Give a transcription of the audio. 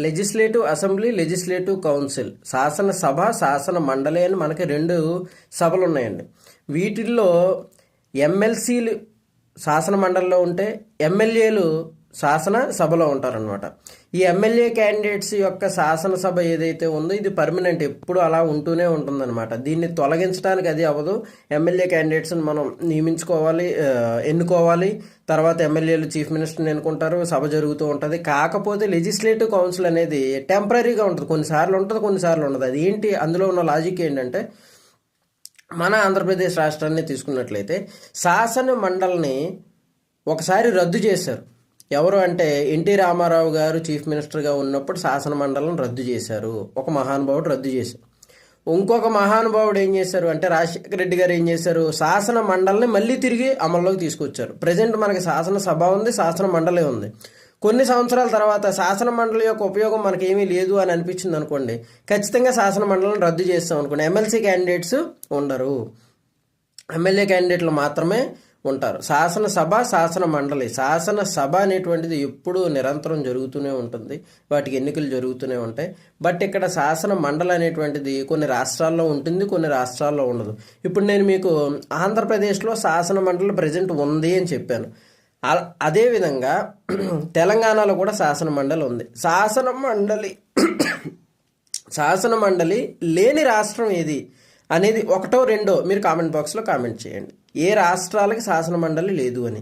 Legislative assembly, legislative council, శాసనసభ, శాసన మండలి అని మనకి రెండు సభలు ఉన్నాయండి. వీటిల్లో ఎమ్మెల్సీలు శాసన మండలిలో ఉంటే ఎమ్మెల్యేలు శాసన సభలో ఉంటారనమాట. ఈ ఎమ్మెల్యే క్యాండిడేట్స్ యొక్క శాసనసభ ఏదైతే ఉందో ఇది పర్మనెంట్, ఎప్పుడు అలా ఉంటూనే ఉంటుందన్నమాట. దీన్ని తొలగించడానికి అది అవ్వదు. ఎమ్మెల్యే క్యాండిడేట్స్ని మనం నియమించుకోవాలి, ఎన్నుకోవాలి. తర్వాత ఎమ్మెల్యేలు చీఫ్ మినిస్టర్ని ఎన్నుకుంటారు, సభ జరుగుతూ ఉంటుంది. కాకపోతే లెజిస్లేటివ్ కౌన్సిల్ అనేది టెంపరీగా ఉంటుంది, కొన్నిసార్లు ఉంటుంది, కొన్నిసార్లు ఉండదు. అది ఏంటి, అందులో ఉన్న లాజిక్ ఏంటంటే, మన ఆంధ్రప్రదేశ్ రాష్ట్రాన్ని తీసుకున్నట్లయితే శాసన మండలిని ఒకసారి రద్దు చేశారు. ఎవరు అంటే ఎన్టీ రామారావు గారు చీఫ్ మినిస్టర్గా ఉన్నప్పుడు శాసన మండలిని రద్దు చేశారు. ఒక మహానుభావుడు రద్దు చేశారు. ఇంకొక మహానుభావుడు ఏం చేశారు అంటే రాజశేఖర రెడ్డి గారు ఏం చేశారు, శాసన మండలిని మళ్ళీ తిరిగి అమల్లోకి తీసుకొచ్చారు. ప్రజెంట్ మనకి శాసనసభ ఉంది, శాసన మండలి ఉంది. కొన్ని సంవత్సరాల తర్వాత శాసన మండలి యొక్క ఉపయోగం మనకేమీ లేదు అని అనిపించింది అనుకోండి, ఖచ్చితంగా శాసన మండలిని రద్దు చేస్తాం అనుకోండి. ఎమ్మెల్సీ క్యాండిడేట్స్ ఉండరు, ఎమ్మెల్యే క్యాండిడేట్లు మాత్రమే ఉంటారు. శాసనసభ, శాసన మండలి, శాసనసభ అనేటువంటిది ఎప్పుడూ నిరంతరం జరుగుతూనే ఉంటుంది, వాటికి ఎన్నికలు జరుగుతూనే ఉంటాయి. బట్ ఇక్కడ శాసన మండలి అనేటువంటిది కొన్ని రాష్ట్రాల్లో ఉంటుంది, కొన్ని రాష్ట్రాల్లో ఉండదు. ఇప్పుడు నేను మీకు ఆంధ్రప్రదేశ్లో శాసన మండలి ప్రజెంట్ ఉంది అని చెప్పాను. అదేవిధంగా తెలంగాణలో కూడా శాసన మండలి ఉంది. శాసన మండలి లేని రాష్ట్రం ఏది అనేది ఒకటో రెండో మీరు కామెంట్ బాక్స్లో కామెంట్ చేయండి. ఏ రాష్ట్రాలకి శాసన మండలి లేదు అని.